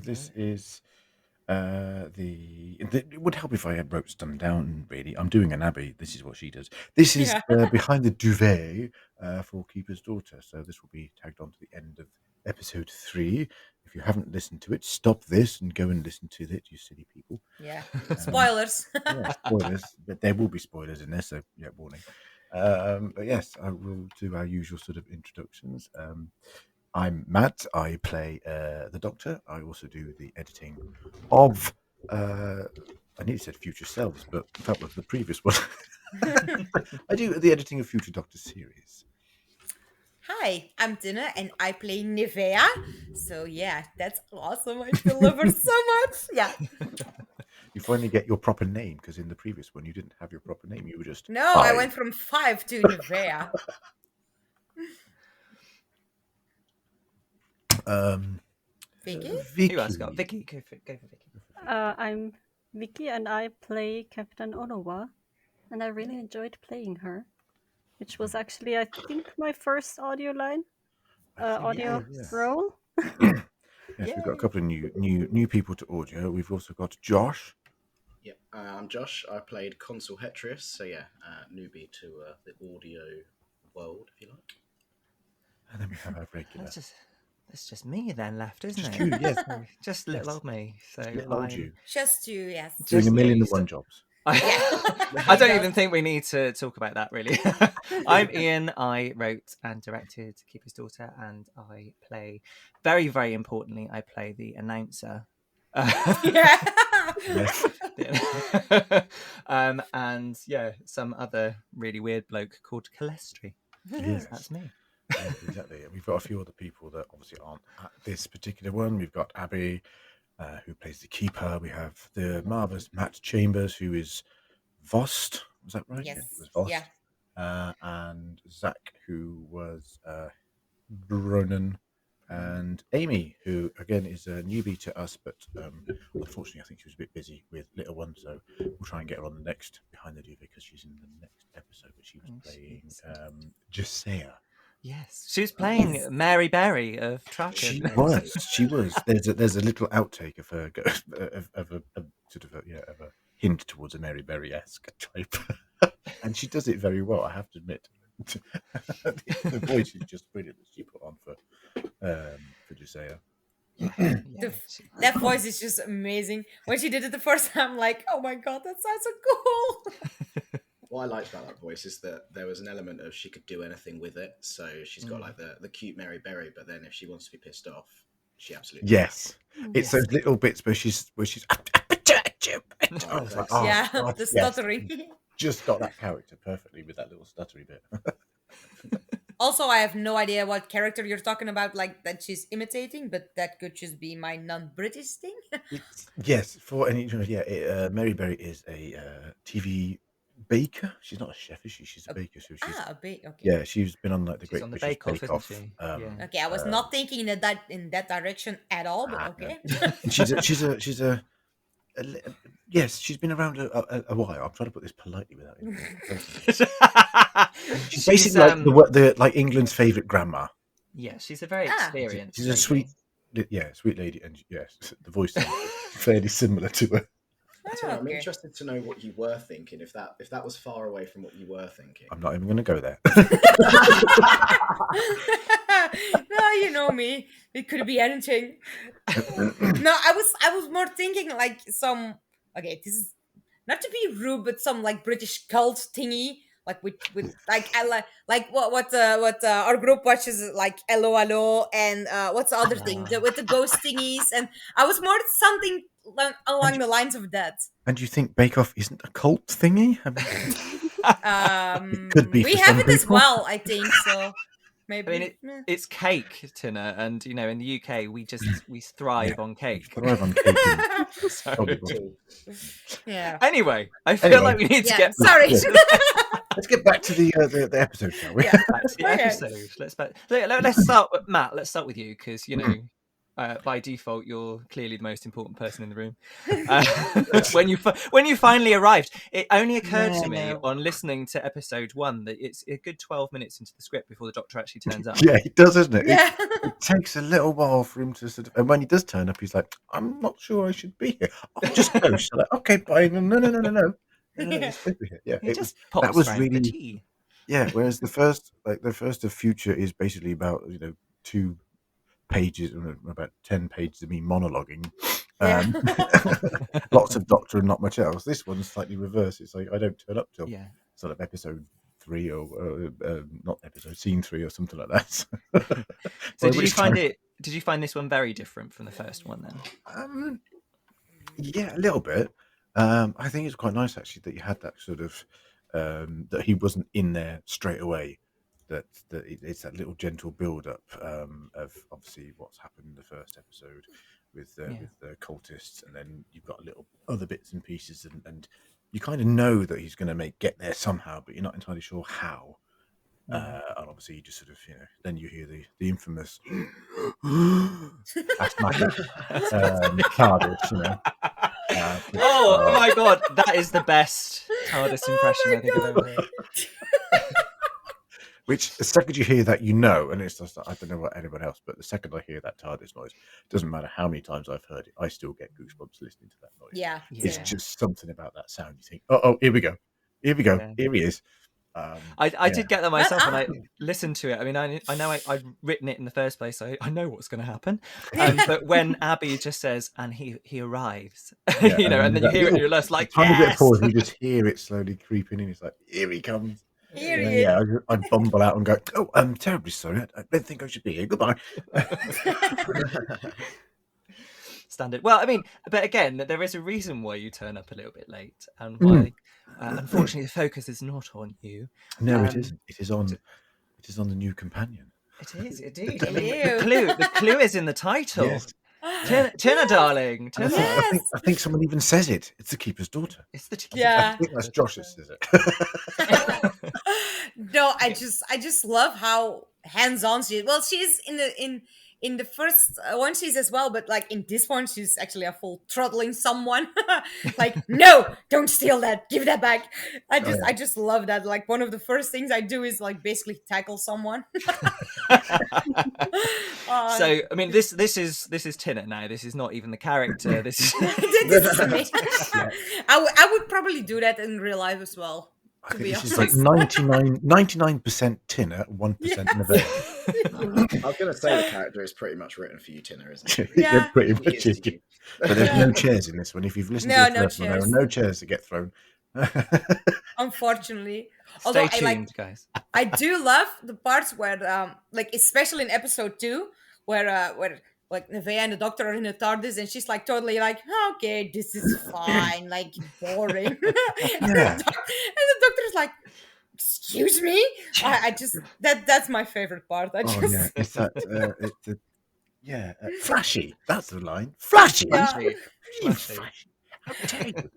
this is it would help if I had wrote them down. Really, I'm doing an Abby. This is what she does. This is Yeah. behind the duvet for Keeper's Daughter. So this will be tagged on to the end of episode 3. If you haven't listened to it, stop this and go and listen to it, you silly people. Yeah. Spoilers. Yeah, spoilers. But there will be spoilers in this, so yeah, warning. But yes, I will do our usual sort of introductions. I'm Matt. I play the Doctor. I also do the editing of. I nearly said Future Selves, but that was the previous one. I do the editing of Future Doctor series. Hi, I'm Tinne and I play Nivea. So yeah, that's awesome. I deliver so much. Yeah. You finally get your proper name, because in the previous one you didn't have your proper name. You were just No, I went from 5 to Nivea. Viki? Who else got? Viki, go for Viki. I'm Viki and I play Captain Onowa, and I really enjoyed playing her, which was actually, I think, my first audio line, role. Yes, we've got a couple of new people to audio. We've also got Josh. Yep, I'm Josh. I played Consul Hetrius, so yeah, newbie to the audio world, if you like. And then we have our regular. It's just me then left, isn't Just it? you, yes. Just little old me. So Little old you. Just you, yes. Doing Just a million me, and one jobs. I don't even think we need to talk about that, really. I'm Ian. I wrote and directed Keeper's Daughter, and I play, very, very importantly, I play the announcer. Yeah. And yeah, some other really weird bloke called Calestri. Yes. That's me. Yeah, exactly. We've got a few other people that obviously aren't at this particular one. We've got Abby, who plays the Keeper. We have the marvelous Matt Chambers, who is Vost. Was that right? Yes. Yeah, it was Vost. Yeah. And Zach, who was Bronan. And Amy, who again is a newbie to us, but unfortunately, I think she was a bit busy with little one, so we'll try and get her on the next Behind the Duvet because she's in the next episode. But she was playing Josiah. Yes, she was playing Mary Berry of Tracker. She was. There's a little outtake of her of a sort of a hint towards a Mary Berry-esque type, and she does it very well, I have to admit. The voice is just brilliant that she put on for Josiah. That voice is just amazing. When she did it the first time, I'm like, oh my god, that sounds so cool. What I liked about that voice is that there was an element of she could do anything with it. So she's got like the cute Mary Berry, but then if she wants to be pissed off, she absolutely It's those little bits where she's the stuttering. Just got that character perfectly with that little stuttery bit. Also, I have no idea what character you're talking about, like that she's imitating, but that could just be my non-British thing. Yes, for any Mary Berry is a TV baker. She's not a chef, is she? She's a baker. So she's a baker. Okay. Yeah, she's been on like the She's Great on the British Bake Off, Off. isn't she? Okay, I was not thinking in that direction at all, but okay. She's a yes, she's been around a while. I'm trying to put this politely without she's basically like England's favourite grandma. Yeah, she's a very experienced. She's a sweet lady, and yes, the voice is fairly similar to her. I'm interested to know what you were thinking. If that was far away from what you were thinking, I'm not even going to go there. No, you know me. It could be anything. No, I was more thinking like some. Okay, this is not to be rude, but some like British cult thingy, like with like like what our group watches, like hello, and what's the other thing with the ghost thingies, and I was more something along the lines of that. And you think Bake Off isn't a cult thingy? It could be. We have it as well, I think so. Maybe. I mean, it's cake, Tinne, and you know, in the UK, we thrive on cake. Thrive on cake. Yeah. Anyway, I feel like we need to get. Sorry. Let's get back to the episode, shall we? Yeah, back to the episode. Let's start with Matt. Let's start with you because you know by default, you're clearly the most important person in the room. When you finally arrived, it only occurred to me on listening to episode 1 that it's a good 12 minutes into the script before the Doctor actually turns up. Yeah, it does, doesn't it? Yeah. It takes a little while for him to sort of, and when he does turn up, he's like, "I'm not sure I should be here. I'll just go." So like, okay, bye. No. You're supposed to be here. Yeah, He it just was. That pops was round the really. tea. Yeah, whereas the first of Future is basically about 2 pages, about 10 pages of me monologuing. Lots of Doctor and not much else. This one's slightly reverse. It's like I don't turn up till sort of episode 3 or not episode scene 3 or something like that. So did you find this one very different from the first one then? Yeah, a little bit. I think it's quite nice actually that you had that sort of that he wasn't in there straight away. That it's that little gentle build up of obviously what's happened in the first episode with the cultists, and then you've got little other bits and pieces, and you kind of know that he's going to get there somehow, but you're not entirely sure how. And obviously you just sort of then you hear the infamous asthmatic TARDIS, Oh my god, that is the best TARDIS impression I think I've ever heard. Which the second you hear that, and it's just, I don't know about anyone else, but the second I hear that TARDIS noise, doesn't matter how many times I've heard it, I still get goosebumps listening to that noise. Yeah. It's just something about that sound. You think, oh, here we go, here he is. I did get that myself when I listened to it. I mean, I know I'd written it in the first place, so I know what's going to happen. But when Abby just says, "And he arrives," and then you hear it, and you're just like, tiny bit of yes! pause, and you just hear it slowly creeping in. It's like, here he comes. Here he is. I bumble out and go, "Oh, I'm terribly sorry. I don't think I should be here. Goodbye." Standard. Well, I mean, but again, there is a reason why you turn up a little bit late, and why, unfortunately, the focus is not on you. No, it isn't. It is on the new companion. It is indeed. I mean, the clue is in the title. Yes. Tinne, darling. Tinne. I think someone even says it. It's the keeper's daughter. It's the I think that's Josh that says it. No, I just love how hands-on she is. Well, she's in the first one she's as well, but like in this one she's actually a full throttling someone. Like, no, don't steal that, give that back. I just love that. Like, one of the first things I do is like basically tackle someone. So I mean, this is Tinne now. This is not even the character. This is this is me. I would probably do that in real life as well. I think this is like 99% Tinne, 1% Nevaeh. I was going to say the character is pretty much written for you, Tinne, isn't it? Yeah, pretty much. But there's no chairs in this one. If you've listened to the first one, there are no chairs to get thrown. Unfortunately. Stay tuned, guys. I do love the parts where, like, especially in episode 2, where like Nevaeh and the Doctor are in the TARDIS, and she's like totally like, okay, this is fine, like boring. And the Doctor's like, excuse me. I just that's my favorite part. It's that flashy. That's the line. Flashy. Yeah. Flashy. How dare you?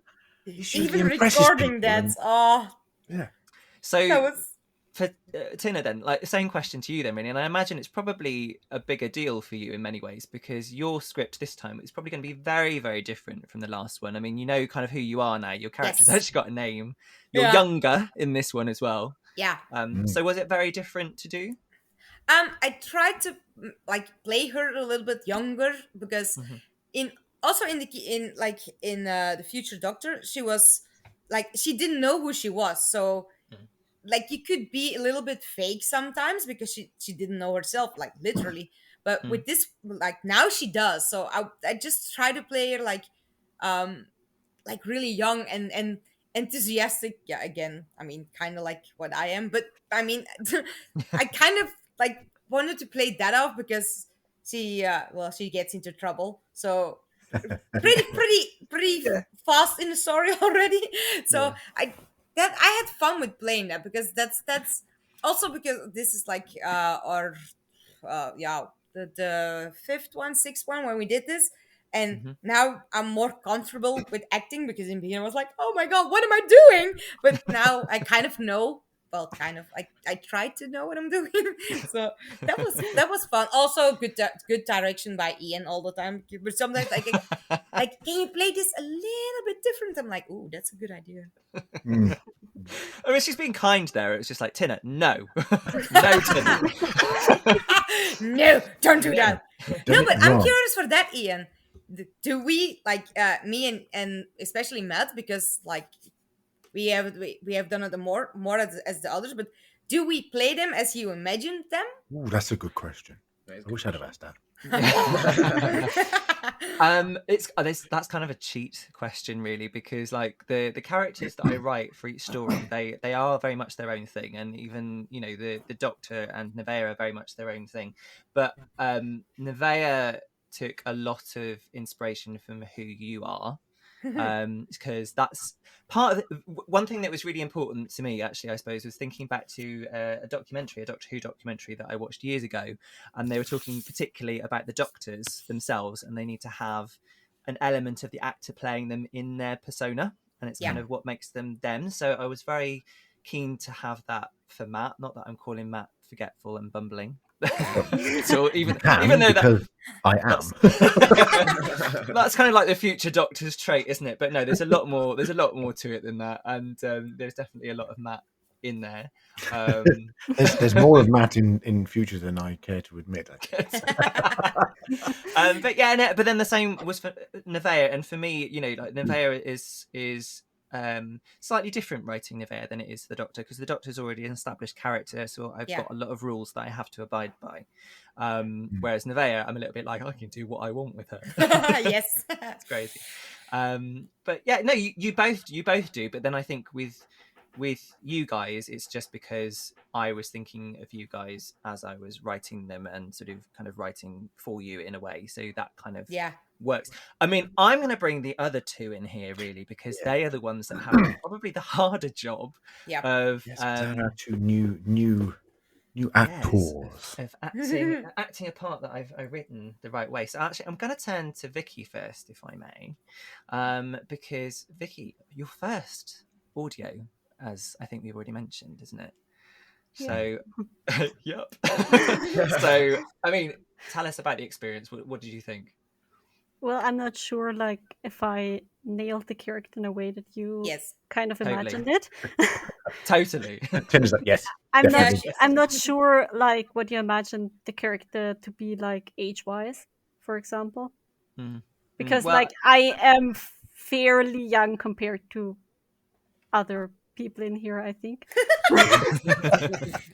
Even recording that. So that was. For Tinne, then, like, the same question to you then, really, and I imagine it's probably a bigger deal for you in many ways, because your script this time is probably going to be very, very different from the last one. I mean, you know kind of who you are now. Your character's actually got a name. You're younger in this one as well. Yeah. So was it very different to do? I tried to like play her a little bit younger, because in the Future Doctor, she was like, she didn't know who she was, so like you could be a little bit fake sometimes because she didn't know herself, like literally. But with this, like, now she does. So I just try to play her like really young and enthusiastic. Yeah, again, I mean, kind of like what I am. But I mean, I kind of like wanted to play that off because she gets into trouble. So pretty fast in the story already. So I had fun with playing that, because that's also because this is like the sixth one when we did this, and now I'm more comfortable with acting, because in the beginning I was like, oh my god, what am I doing? But now I kind of know well, kind of. I tried to know what I'm doing, so that was fun. Also, good direction by Ian all the time. But sometimes like, can you play this a little bit different? I'm like, ooh, that's a good idea. Mm. I mean, she's being kind there. It's just like, Tinne, no. No, Tinne. No, don't do that. Done No, it but I'm wrong. curious for that, Ian. Do we like me and especially Matt, because like we have done it more as the others, but do we play them as you imagined them? Ooh, that's a good question. That is a I good wish I'd have question. asked that. That's kind of a cheat question, really, because like the characters that I write for each story, they are very much their own thing, and even the Doctor and Nevaeh are very much their own thing. But Nevaeh took a lot of inspiration from who you are, because that's part of one thing that was really important to me, actually, I suppose, was thinking back to a documentary, a Doctor Who documentary that I watched years ago, and they were talking particularly about the Doctors themselves, and they need to have an element of the actor playing them in their persona, and it's Yeah. kind of what makes them them. So I was very keen to have that for Matt, not that I'm calling Matt forgetful and bumbling. So even though because I am. that's kind of like the future Doctor's trait, isn't it? But no, there's a lot more to it than that, and there's definitely a lot of Matt in there. There's more of Matt in future than I care to admit. But yeah, no, but then the same was for Nevaeh, and for me, like Nevaeh is slightly different writing Nevaeh than it is the Doctor, because the Doctor's already an established character, so I've got a lot of rules that I have to abide by. Whereas Nevaeh, I'm a little bit like, I can do what I want with her. Yes, it's crazy. But yeah, no, you both do. But then I think with you guys, it's just because I was thinking of you guys as I was writing them and sort of kind of writing for you in a way. So that kind of works. I mean, I'm going to bring the other two in here really, because they are the ones that have probably the harder job of there are two new actors of acting a part that I've written the right way. So actually, I'm going to turn to Viki first, if I may, because Viki, your first audio, as I think we've already mentioned, isn't it? So, yep. So, I mean, tell us about the experience. What did you think? Well, I'm not sure, like, if I nailed the character in a way that you kind of imagined it. Totally. Tinne's like, yes. I'm not sure, like, what you imagined the character to be, like, age-wise, for example. Because, like, I am fairly young compared to other people in here, I think.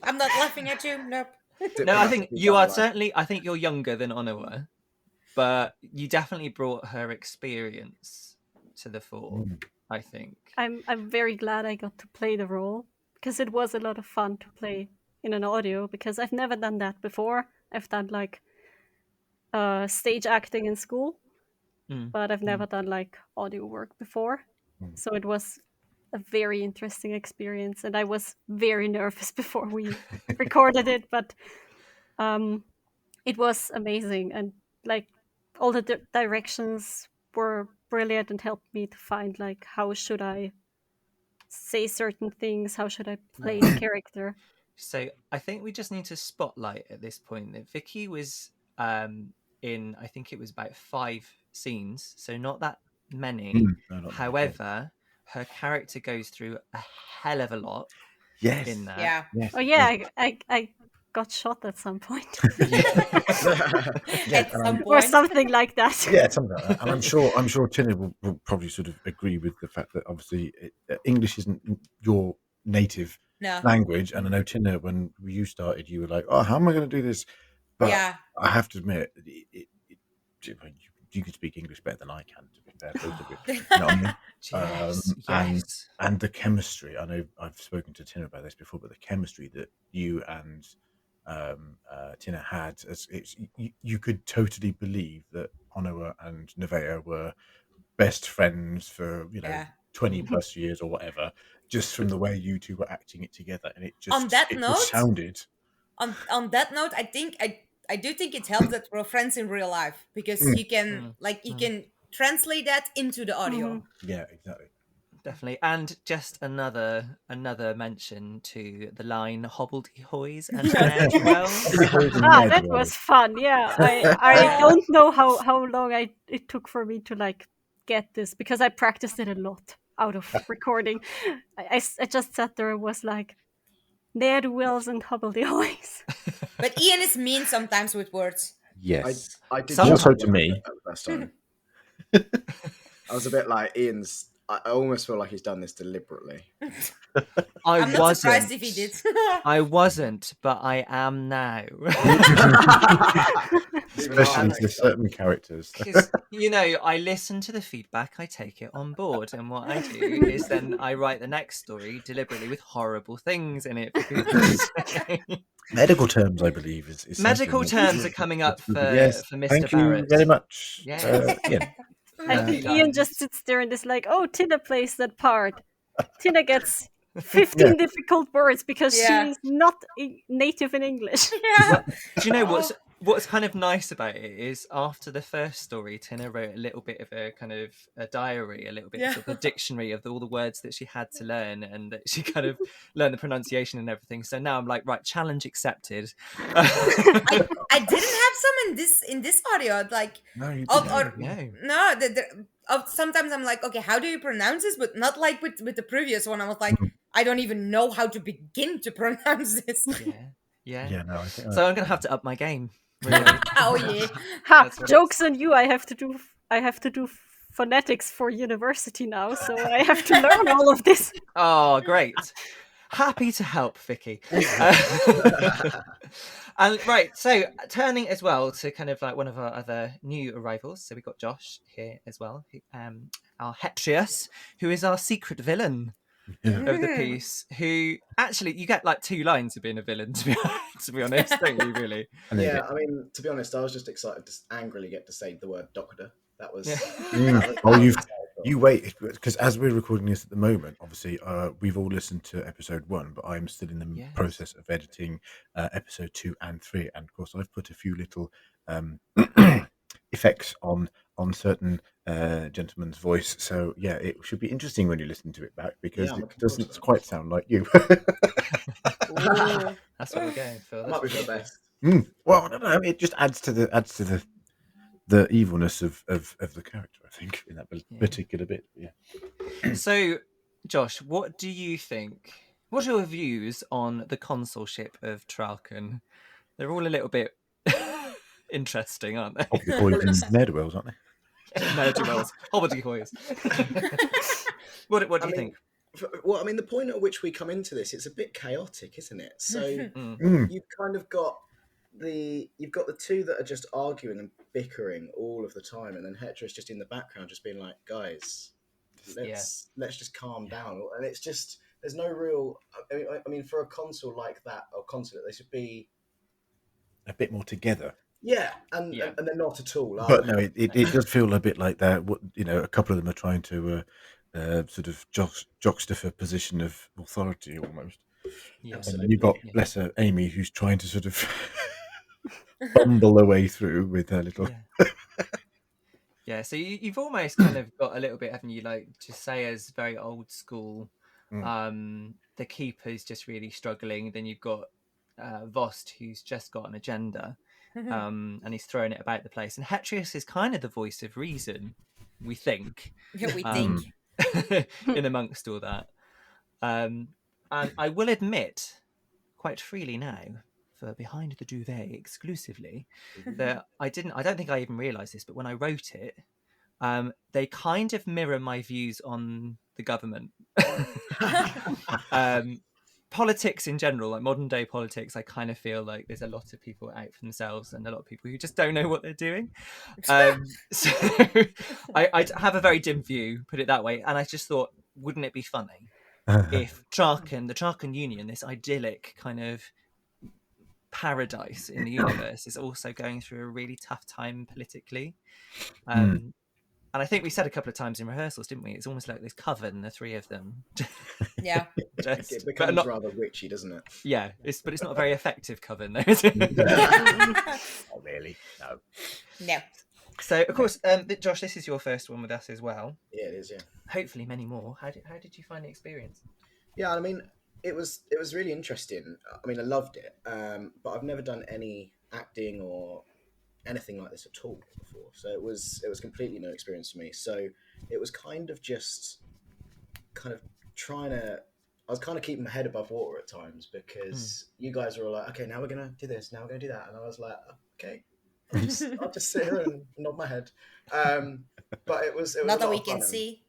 I'm not laughing at you. Nope. No, I think you are certainly. I think you're younger than Onawa, but you definitely brought her experience to the fore. I think I'm very glad I got to play the role, because it was a lot of fun to play in an audio, because I've never done that before. I've done like stage acting in school, but I've never done like audio work before. So it was a very interesting experience, and I was very nervous before we recorded it, but it was amazing, and like all the directions were brilliant and helped me to find like how should I say certain things, how should I play the character. So I think we just need to spotlight at this point that Viki was in, I think it was about 5 scenes, so not that many. However, her character goes through a hell of a lot in that. Oh yeah, I got shot at some point. Or something like that. Yeah, something like that. And I'm sure Tinne will probably sort of agree with the fact that obviously English isn't your native language. And I know, Tinne, when you started, you were like, "Oh, how am I going to do this?" But I have to admit, you can speak English better than I can, to be fair. Both of you. You know what I mean? And the chemistry. I know I've spoken to Tinne about this before, but the chemistry that you and Tinne had, you could totally believe that Onawa and Nevaeh were best friends for 20 plus years or whatever, just from the way you two were acting it together, and it just on that note sounded. On that note, I think I do think it helps that we're friends in real life, because you can you can translate that into the audio. Yeah, exactly. definitely. And just another mention to the line hobbledehoys and ne'er-do-wells. That was fun. Yeah, I don't know how long it took for me to like get this, because I practiced it a lot out of recording. I just sat there and was like, ne'er-do-wells and hobbledehoys. But Ian is mean sometimes with words. Yes. I did Sometimes. Also to me. that the first time. I was a bit like Ian's. I almost feel like he's done this deliberately. I'm not surprised if he did. I wasn't, but I am now. Especially to certain characters. Because, I listen to the feedback, I take it on board, and what I do is then I write the next story deliberately with horrible things in it. Medical terms, I believe, is Medical something that- terms are coming up for Mr. Thank Barrett. you very much. Yeah. Ian. I think Ian just sits there and is like, oh, Tinne plays that part. Tinne gets 15 difficult words because she is not native in English. Yeah. Do you know what's kind of nice about it is after the first story, Tinne wrote a little bit of a kind of a diary, a little bit of a dictionary of all the words that she had to learn, and that she kind of learned the pronunciation and everything. So now I'm like, right, challenge accepted. I didn't have some in this audio. Like, No, you no. Sometimes I'm like, okay, how do you pronounce this? But not like with the previous one. I was like, I don't even know how to begin to pronounce this. Yeah. No, I think So I'm gonna have to up my game. Really. Oh yeah. Ha! Jokes on you. I have to do phonetics for university now, so I have to learn all of this. Oh, great. Happy to help, Viki. And right, so turning as well to kind of like one of our other new arrivals. So we've got Josh here as well, our Hetrius, who is our secret villain of the piece, who actually you get like 2 lines of being a villain, to be honest, don't you, really? Yeah, I mean, to be honest, I was just excited to angrily get to say the word doctor. That was... You wait, because as we're recording this at the moment, obviously we've all listened to episode 1, but I'm still in the process of editing episode 2 and 3, and of course I've put a few little effects on certain gentleman's voice. So yeah, it should be interesting when you listen to it back, because it doesn't quite sound like you. That's what we're going for. That might be for the best. Well, I don't know. It just adds to the evilness of the character, I think, in that particular bit. Yeah. So, Josh, what do you think? What are your views on the consulship of Tralcan? They're all a little bit interesting, aren't they? Hobbledehoys and ne'er-do-wells, aren't they? Ne'er-do-wells, hobbledehoys. What do you think? Well, I mean, the point at which we come into this, it's a bit chaotic, isn't it? So you've kind of got the 2 that are just arguing and bickering all of the time, and then Hetra's just in the background, just being like, "Guys, let's just calm down." And it's just there's no real. I mean, for a consul like that or consulate, they should be a bit more together. Yeah, and they're not at all. But no, it does feel a bit like that. A couple of them are trying to sort of juxtapose position of authority almost. Yeah, and you've got bless her Amy, who's trying to sort of bumble her way through with her little. Yeah, so you've almost kind of got a little bit, haven't you? Like to say as very old school. The keeper's just really struggling. Then you've got Vost, who's just got an agenda, and he's throwing it about the place. And Hetrius is kind of the voice of reason, we think. Yeah, we think. In amongst all that. And I will admit, quite freely now, for Behind the Duvet exclusively, that I don't think I even realised this, but when I wrote it, they kind of mirror my views on the government. Politics in general, like modern day politics, I kind of feel like there's a lot of people out for themselves and a lot of people who just don't know what they're doing. So I have a very dim view, put it that way. And I just thought, wouldn't it be funny if the Tralcan Union, this idyllic kind of paradise in the universe, is also going through a really tough time politically. And I think we said a couple of times in rehearsals, didn't we? It's almost like this coven, the 3 of them. Yeah. It becomes rather witchy, doesn't it? Yeah, but it's not a very effective coven, though, is it? Not really, no. No. So, of course, Josh, this is your first one with us as well. Yeah, it is. Yeah. Hopefully, many more. How did you find the experience? Yeah, I mean, it was really interesting. I mean, I loved it, but I've never done any acting or anything like this at all before, so it was completely new experience for me. So it was kind of just kind of trying to. I was kind of keeping my head above water at times because you guys were all like, "Okay, now we're gonna do this. Now we're gonna do that," and I was like, "Okay, I'll just sit here and nod my head." But it was Not a that lot we of can fun. see.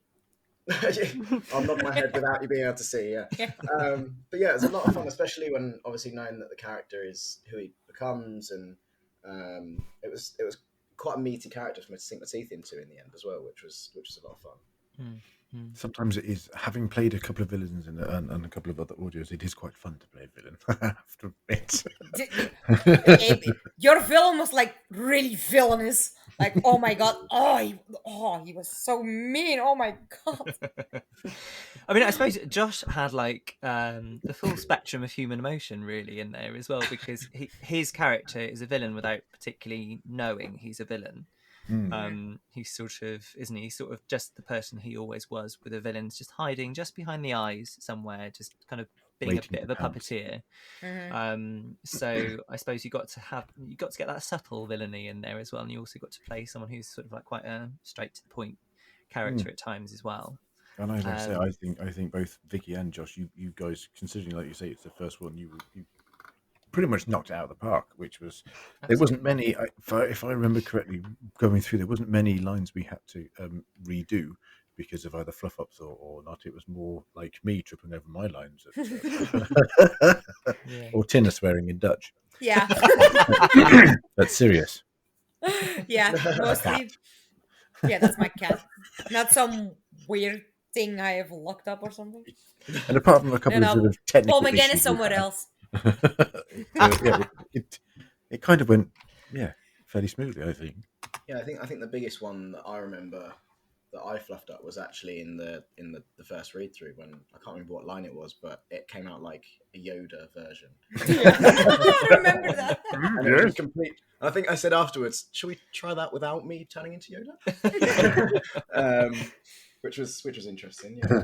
I'll nod my head without you being able to see. Yeah. But yeah, it's a lot of fun, especially when obviously knowing that the character is who he becomes, and it was quite a meaty character for me to sink my teeth into in the end as well, which was a lot of fun. Sometimes it is, having played a couple of villains and a couple of other audios, it is quite fun to play a villain. I have to admit. Your villain was like really villainous. Like, oh my god, he was so mean. Oh my god. I mean, I suppose Josh had like the full spectrum of human emotion really in there as well, because his character is a villain without particularly knowing he's a villain. He's sort of, isn't he? He's sort of just the person he always was, with the villains just hiding just behind the eyes somewhere, just kind of being Waiting a bit to of a pounce. puppeteer. So I suppose you got to get that subtle villainy in there as well, and you also got to play someone who's sort of like quite a straight to the point character at times as well. And like I say, I think both Vicky and Josh, you guys, considering like you say it's the first one, you pretty much knocked it out of the park. Which was there wasn't many. If I remember correctly, going through there wasn't many lines we had to redo because of either fluff ups or not. It was more like me tripping over my lines, or Tinne swearing in Dutch. Yeah. That's serious. Yeah, mostly. Yeah, that's my cat. Not some weird thing I have locked up or something. And apart from a couple of sort of technical Paul McGann issues is somewhere else. It kind of went fairly smoothly, I think. Yeah, I think the biggest one that I remember that I fluffed up was actually in the first read through, when I can't remember what line it was, but it came out like a Yoda version. I remember that. And it was complete. I think I said afterwards, "Should we try that without me turning into Yoda?" Which was interesting. Yeah,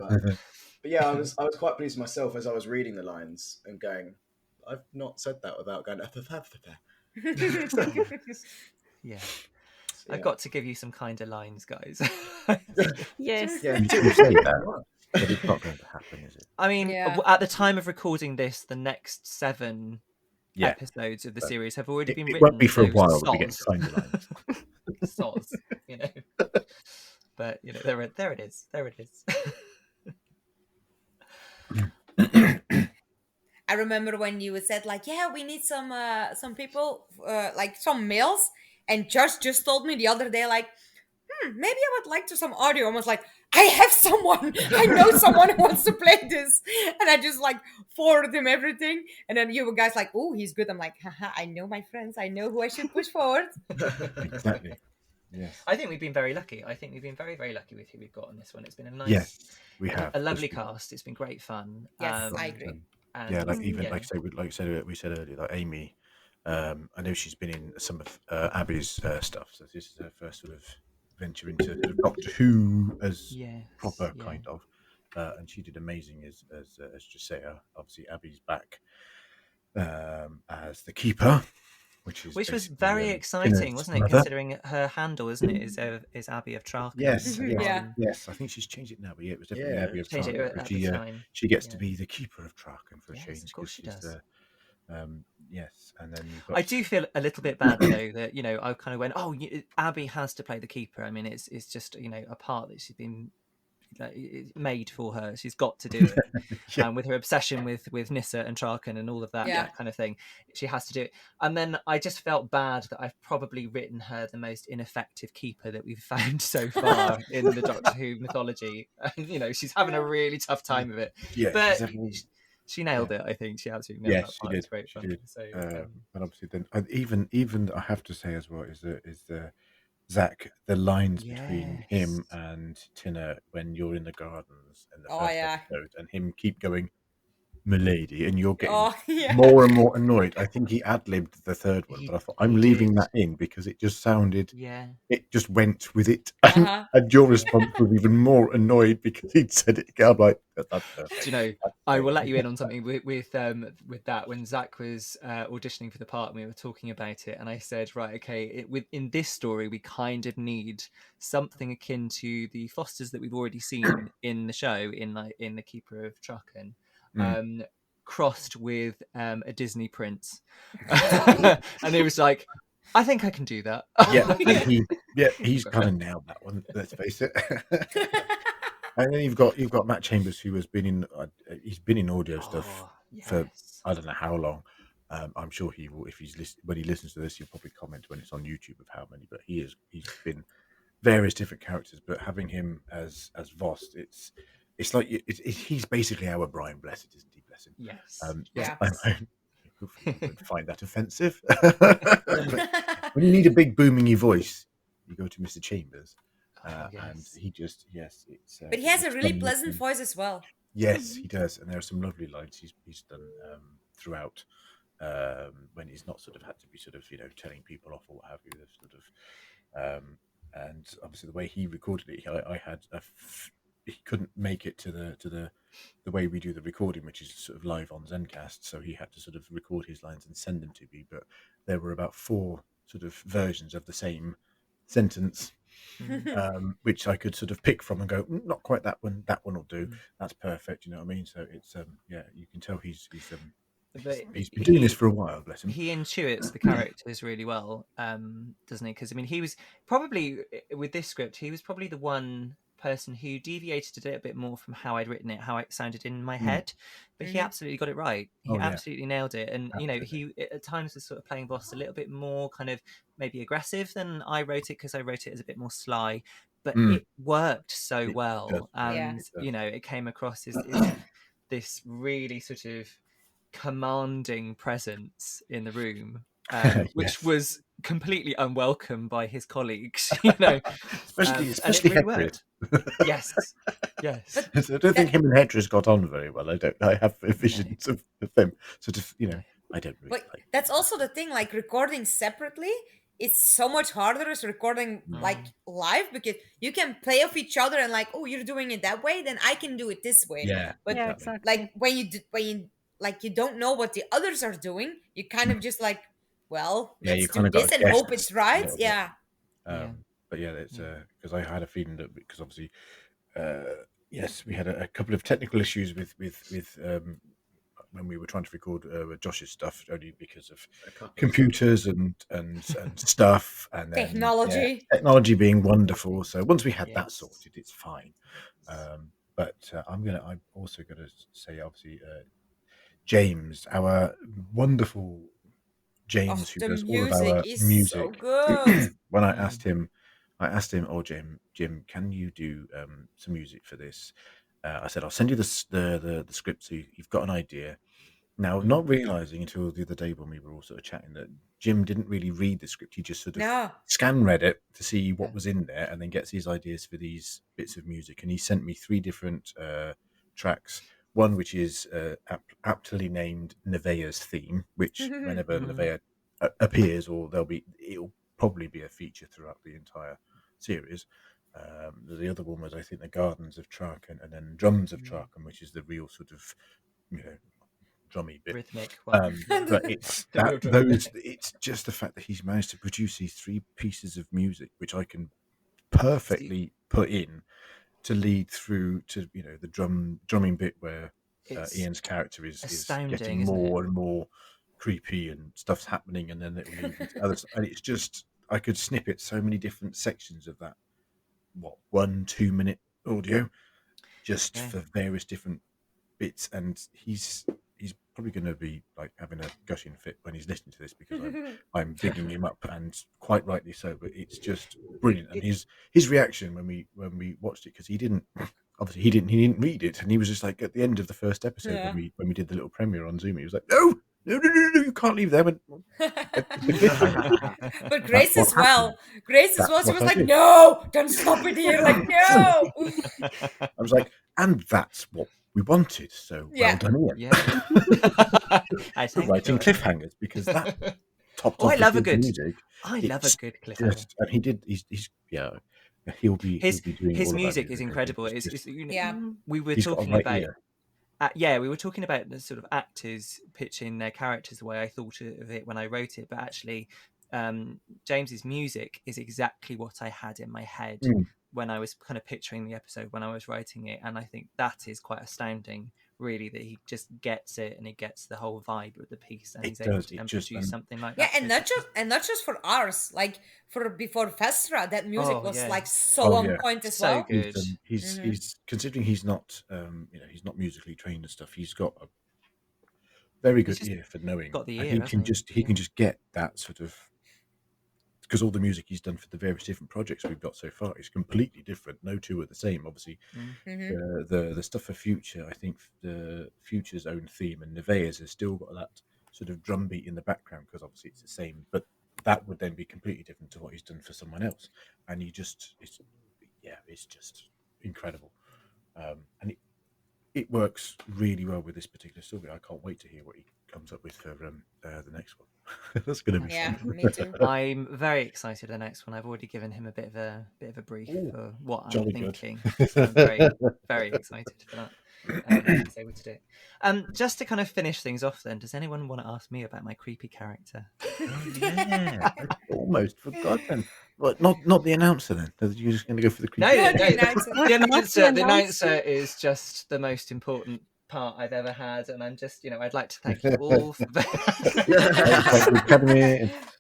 but yeah, I was quite pleased with myself as I was reading the lines and going, "I've not said that without going." Yeah. I've got to give you some kinder lines, guys. Yes. Yeah, You say that, but it's not going to happen, is it? I mean, at the time of recording this, the next 7 episodes of the series have already been It written. won't be for a so while that we get kinder lines. Soz, you know. But you know, there it is. There it is. I remember when you said like, yeah, we need some people, like some males, and Josh just told me the other day like, maybe I would like to some audio. I was like, I have someone. I know someone who wants to play this, and I just like forwarded him everything, and then you guys like, oh, he's good. I'm like, haha, I know my friends. I know who I should push forward. Exactly. Yes. I think we've been very lucky. I think we've been very, very lucky with who we've got on this one. It's been a nice, we have a lovely cast. It's been great fun. Yes, I agree. Yeah, like even like we said earlier, like Amy, I know she's been in some of Abby's stuff, so this is her first sort of venture into sort of Doctor Who as proper kind of, and she did amazing as Jusea. Obviously, Abby's back as the Keeper, which was very exciting, wasn't it? mother. Considering her handle, isn't it, is Abby of Traken. Yes, Yeah. yes. I think she's changed it now, but yeah, it was definitely Abby of Changed it Traken. at the time. She gets to be the Keeper of Traken for a change. Of course she does. Yes, and then you've got... I do feel a little bit bad though that, you know, I kind of went, oh, Abby has to play the Keeper. I mean, it's just, you know, a part that she's been made for her. She's got to do it. With her obsession with Nissa and Traken and all of that kind of thing, she has to do it. And then I just felt bad that I've probably written her the most ineffective Keeper that we've found so far in the Doctor Who mythology. And, you know, she's having a really tough time of it. Yeah, but she nailed it. I think she absolutely nailed that part. She did. It's great fun. Did. So, and obviously, then even I have to say as well is the Zach, the lines between him and Tinne when you're in the gardens in the first episode, and him keep going, milady, and you're getting Oh, yeah. more and more annoyed. I think he ad-libbed the third one, He- but I thought he I'm leaving did. that in because it just sounded, Yeah. it just went with it. Uh-huh. And your response was even more annoyed because he'd said it. I'm like, that's Do you know, I will let you in on something with that. When Zach was auditioning for the part, and we were talking about it, and I said, right, okay, in this story, we kind of need something akin to the Fosters that we've already seen in the show, in The Keeper of Traken, crossed with a Disney prince, and it was like, I think I can do that. He's kind of nailed that one. Let's face it. And then you've got Matt Chambers, who has been in he's been in audio stuff for I don't know how long. I'm sure he will, if when he listens to this, he'll probably comment when it's on YouTube of how many. But he's been various different characters. But having him as Vost, it's like he's basically our Brian Blessed, isn't he? Bless him. Yes. Yeah. I would find that offensive. When you need a big booming voice, you go to Mr. Chambers. And he just it's. But he has a really done pleasant nothing. voice as well. Yes, he does, and there are some lovely lines he's done throughout when he's not sort of had to be sort of telling people off or what have you. There's sort of and obviously the way he recorded it, I had he couldn't make it to the way we do the recording, which is sort of live on Zencast, so he had to sort of record his lines and send them to me. But there were about 4 sort of versions of the same sentence. Which I could sort of pick from and go, not quite that one will do. That's perfect, you know what I mean? So it's you can tell he's been doing this for a while, bless him. He intuits the characters really well, doesn't he? Because I mean, he was probably, with this script, he was probably the one person who deviated a little bit more from how I'd written it, how it sounded in my head, but he absolutely got it right. He absolutely nailed it. And he at times was sort of playing Voss a little bit more kind of maybe aggressive than I wrote it, because I wrote it as a bit more sly, but it worked so well. And it came across as this really sort of commanding presence in the room, which was completely unwelcome by his colleagues, especially really Hedrid. yes. So I don't think him and Hedris got on very well. I have visions of them sort of, I don't really like. That's also the thing, like recording separately, it's so much harder as recording like live, because you can play off each other and like, oh, you're doing it that way, then I can do it this way. But exactly. like when you like you don't know what the others are doing, you kind of just like, well, let's do this and hope it's right. But it's because I had a feeling that, because obviously yes, we had a couple of technical issues with when we were trying to record Josh's stuff, only because of computers and stuff, and then, technology being wonderful. So once we had that sorted, it's fine. But I'm also gonna say, obviously, James, our wonderful James, who does all of our music. So good. When I asked him, oh Jim, can you do some music for this? I said, I'll send you the script so you've got an idea. Now, not realizing until the other day when we were all sort of chatting that Jim didn't really read the script. He just sort of scan read it to see what was in there, and then gets his ideas for these bits of music. And he sent me 3 different tracks. One which is aptly named Nevaeh's theme, which whenever Nevaeh appears, or it'll probably be a feature throughout the entire series. The other one was, I think, the Gardens of Traken, and then Drums of Traken, which is the real sort of drummy bit, rhythmic one. But it's it's just the fact that he's managed to produce these 3 pieces of music, which I can perfectly put in to lead through to the drumming bit where Ian's character is getting more and more creepy and stuff's happening, and then it will lead into others. And it's just, I could snippet so many different sections of that 1-2 minute audio just for various different bits, and he's probably going to be like having a gushing fit when he's listening to this, because I'm bigging him up, and quite rightly so. But it's just brilliant, and his reaction when we watched it, because he didn't read it, and he was just like, at the end of the first episode when we did the little premiere on Zoom, he was like, no, you can't leave them. But Grace as well. She was like, no, don't stop it here. Like, no. I was like, and that's what we wanted. So well done, Ian. Yeah. I For thank writing you. cliffhangers, because that topped Oh, off I love a with good. music. I love a It's good cliffhanger. just, and he did. He's he'll be doing His all of our music is I think. incredible. It's It's, just, we were he's got a talking right about. ear. We were talking about the sort of actors pitching their characters the way I thought of it when I wrote it, but actually, James's music is exactly what I had in my head when I was kind of picturing the episode when I was writing it, and I think that is quite astounding, really, that he just gets it and he gets the whole vibe of the piece, and he's able to produce something like that. And not just for ours, like for before Vestra, that music was like so on point as well. Good. He's considering he's not he's not musically trained and stuff. He's got a very good ear for knowing. Got the ear, and he can just get that sort of, because all the music he's done for the various different projects we've got so far is completely different. No two are the same. Obviously, the stuff for Future, I think the Future's own theme and Nevaeh's has still got that sort of drum beat in the background, because obviously it's the same, but that would then be completely different to what he's done for someone else. And it's just incredible. And it works really well with this particular story. I can't wait to hear what he comes up with for the next one. That's going to be fun. Me too. I'm very excited for the next one. I've already given him a bit of a brief for what I'm thinking. So I'm very, very excited for that. He's able to do it. Just to kind of finish things off, then, does anyone want to ask me about my creepy character? Oh, yeah, I almost forgotten. But not the announcer then. You're just going to go for the creepy. No, The the announcer is just the most important part I've ever had, and I'm just, I'd like to thank you all for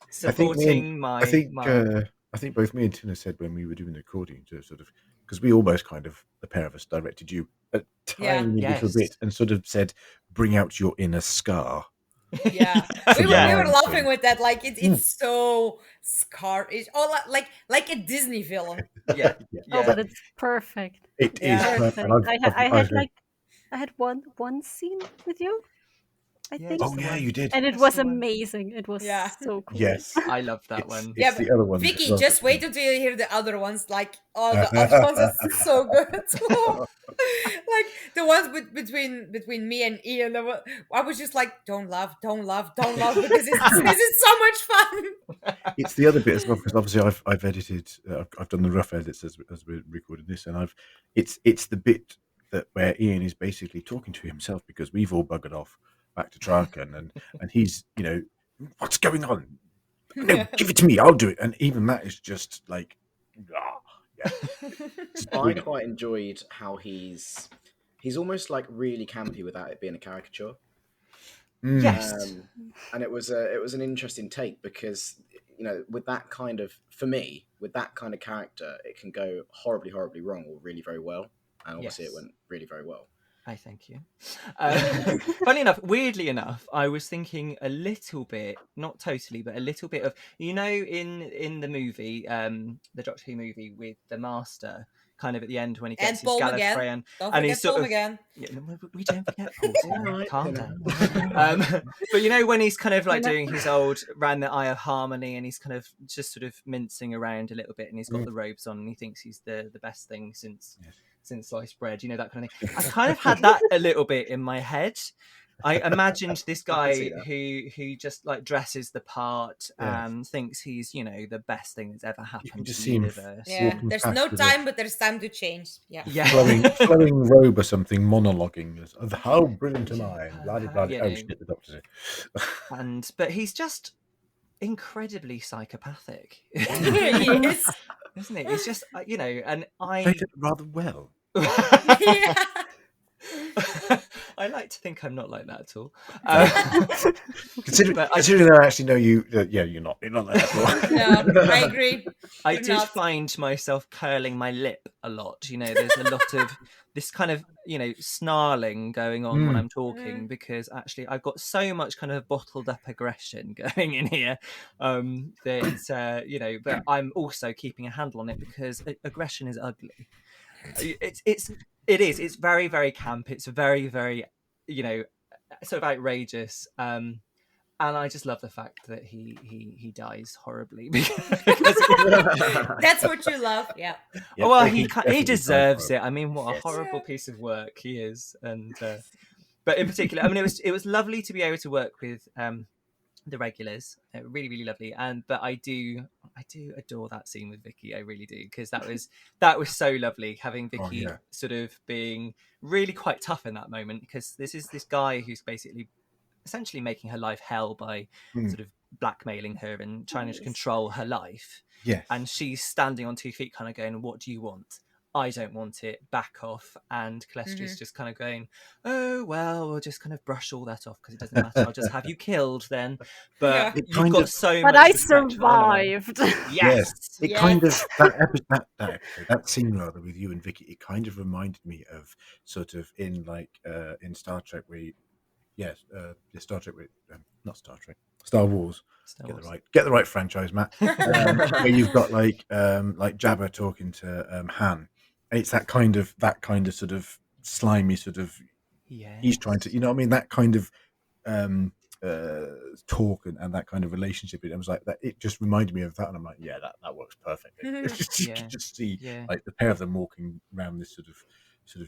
supporting my. I think both me and Tinne said when we were doing the recording, to sort of, because we almost kind of, the pair of us directed you a tiny little bit and sort of said, bring out your inner Scar. Yeah, we were laughing with that. Like it's so Scar. It's all like a Disney villain. Yeah. Oh, but it's perfect. It is perfect. I had one scene with you, I think. Oh yeah, you did. And it was amazing. It was so cool. Yes, I love that one. It's the other one. Vicky, just wait until you hear the other ones. Like the other ones are so good. Like the ones between me and Ian, I was just like, don't laugh, because this is so much fun. It's the other bit as well, because obviously I've edited, I've done the rough edits as we're recording this, and it's the bit where Ian is basically talking to himself, because we've all buggered off back to Traken, and he's, what's going on? No, give it to me, I'll do it. And even that is just like, I quite enjoyed how he's almost like really campy without it being a caricature. Yes. And it was an interesting take, because with that kind of, for me, with that kind of character, it can go horribly, horribly wrong, or really very well. And obviously it went really very well. I thank you. Weirdly enough, I was thinking a little bit, not totally, but a little bit of, in the movie, the Doctor Who movie with the Master, kind of at the end when he gets his Gallifreyan, and he's sort of again. Yeah, we don't forget Paul. Calm down. But when he's kind of like doing his old round the Eye of Harmony, and he's kind of just sort of mincing around a little bit, and he's got the robes on, and he thinks he's the best thing since sliced bread, that kind of thing. I kind of had that a little bit in my head. I imagined this guy who just like dresses the part and thinks he's, the best thing that's ever happened to the universe. Yeah, there's no time, but there's time to change. Yeah. Flowing robe or something, monologuing. How brilliant am I? Blah, blah, blah. Oh shit, the Doctor's here. But he's just incredibly psychopathic. He is. Isn't it? It's just, and I played it rather well. I like to think I'm not like that at all. Considering I actually know you, you're not like that at all. No, I agree. I did find myself curling my lip a lot. There's a lot of this kind of, snarling going on when I'm talking, because actually I've got so much kind of bottled up aggression going in here that, but I'm also keeping a handle on it, because aggression is ugly. It's very, very camp. It's very, very, sort of outrageous. And I just love the fact that he dies horribly. That's what you love, yeah. Yeah, well, he he definitely deserves died it. I mean, what a Yes. horrible Yeah. piece of work he is. And but in particular, I mean, it was lovely to be able to work with the regulars. Really, really lovely. But I do adore that scene with Viki. I really do, because that was so lovely, having Oh, Viki yeah. sort of being really quite tough in that moment, because this is this guy who's basically essentially making her life hell by sort of blackmailing her and trying to control her life. Yes. And she's standing on 2 feet, kind of going, "What do you want?" "I don't want it. Back off." And Calestri's just kind of going, "Oh, well, we'll just kind of brush all that off because it doesn't matter. I'll just have you killed then." But Yeah. It you've kind got of- so But much I respect for Honor. survived. Yes. It Yes. kind of that scene rather with you and Vicky. It kind of reminded me of sort of in in Star Trek Star Trek not Star Trek, Star Wars. Star Get Wars. the right franchise, Matt. Where you've got like Jabba talking to Han. It's that kind of sort of slimy sort of. Yeah. He's trying to, you know what I mean? That kind of talk and that kind of relationship. It was like that. It just reminded me of that, and I'm like, yeah, that works perfectly. You Yeah. could just see Yeah. like the pair of them walking around this sort of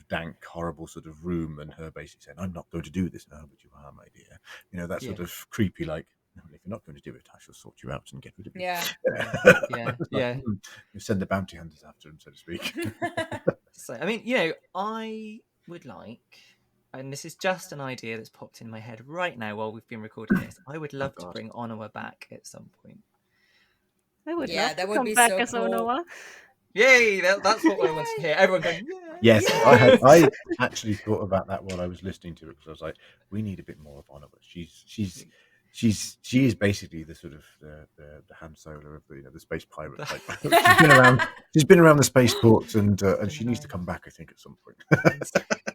dank, horrible sort of room, and her basically saying, "I'm not going to do this now, but you are, my dear." You know, that sort of creepy, like, "No, if you're not going to do it, I shall sort you out and get rid of you." Yeah. Yeah. You send the bounty hunters after him, so to speak. So, I mean, I would like, and this is just an idea that's popped in my head right now while we've been recording this, I would love to God. bring Onawa back at some point. I would Yeah, love that to would come be back so as cool. Onoa. Yay! That's what I want to hear. Everyone going, yeah. Yes, yeah. I actually thought about that while I was listening to it, because I was like, we need a bit more of Honor. She is basically the sort of the Han Solo of the space pirate. Like, she's been around the spaceports, and she needs to come back, I think, at some point.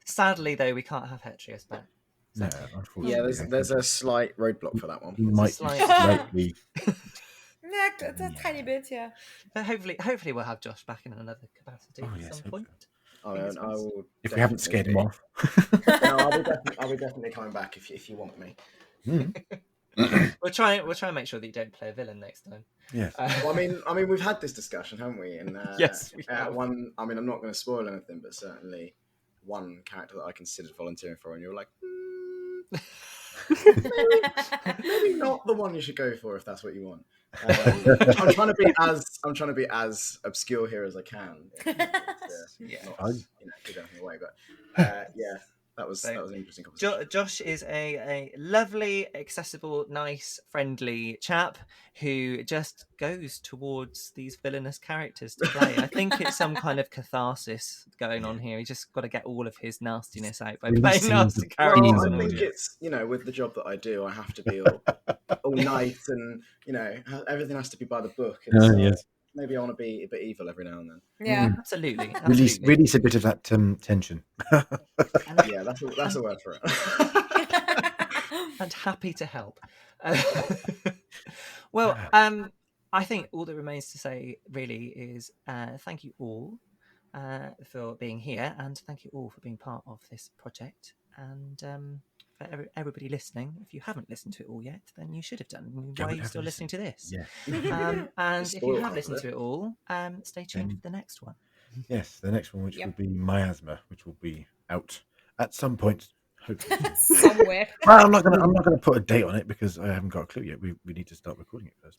Sadly, though, we can't have Hetrius back. No, Sadly. unfortunately, Yeah, there's a slight roadblock for that one. he There's a might be slight- slightly. Yeah, a tiny bit, yeah. But hopefully we'll have Josh back in another capacity Oh, at yes, some hope point. I Fingers I crossed. will. If we haven't scared him definitely off. be- No, I'll be definitely coming back if you want me. We'll try and make sure that you don't play a villain next time. Yes. Well, I mean, we've had this discussion, haven't we? And Yes, we have. one. I mean, I'm not going to spoil anything, but certainly one character that I considered volunteering for, and you were like, maybe not the one you should go for if that's what you want. I'm trying to be as obscure here as I can. Yeah. Not, give anything away, but yeah, that was an interesting conversation. Josh is a lovely, accessible, nice, friendly chap who just goes towards these villainous characters to play. I think it's some kind of catharsis going on here. He's just got to get all of his nastiness out by playing nasty characters. Well, I on think audio. it's with the job that I do, I have to be all nice, and everything has to be by the book. And so Yes. maybe I want to be a bit evil every now and then. Yeah. Absolutely. Release a bit of that tension. Yeah, that's a word for it. And happy to help. Well, I think all that remains to say really is thank you all for being here, and thank you all for being part of this project. And for everybody listening, if you haven't listened to it all yet, then you should have done. Why are you still listening to this? Yeah. And if you Spoiled have half listened of to it all, stay tuned for the next one. Yes, the next one, which Yep. will be Miasma, which will be out at some point, hopefully. Somewhere. Well, I'm not gonna put a date on it because I haven't got a clue yet. We need to start recording it first.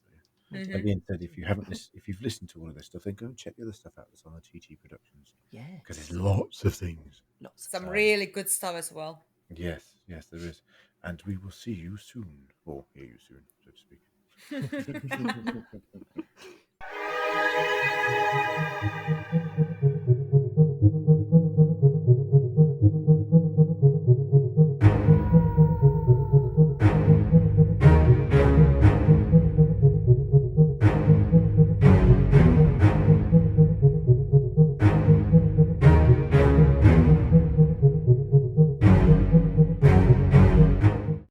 But yeah. Again, said if you've listened to all of this stuff, then go and check the other stuff out that's on the TT Productions. Yeah, Because there's lots of things. lots of Some really good stuff as well. Yes, there is. And we will see you soon, or hear you soon, so to speak.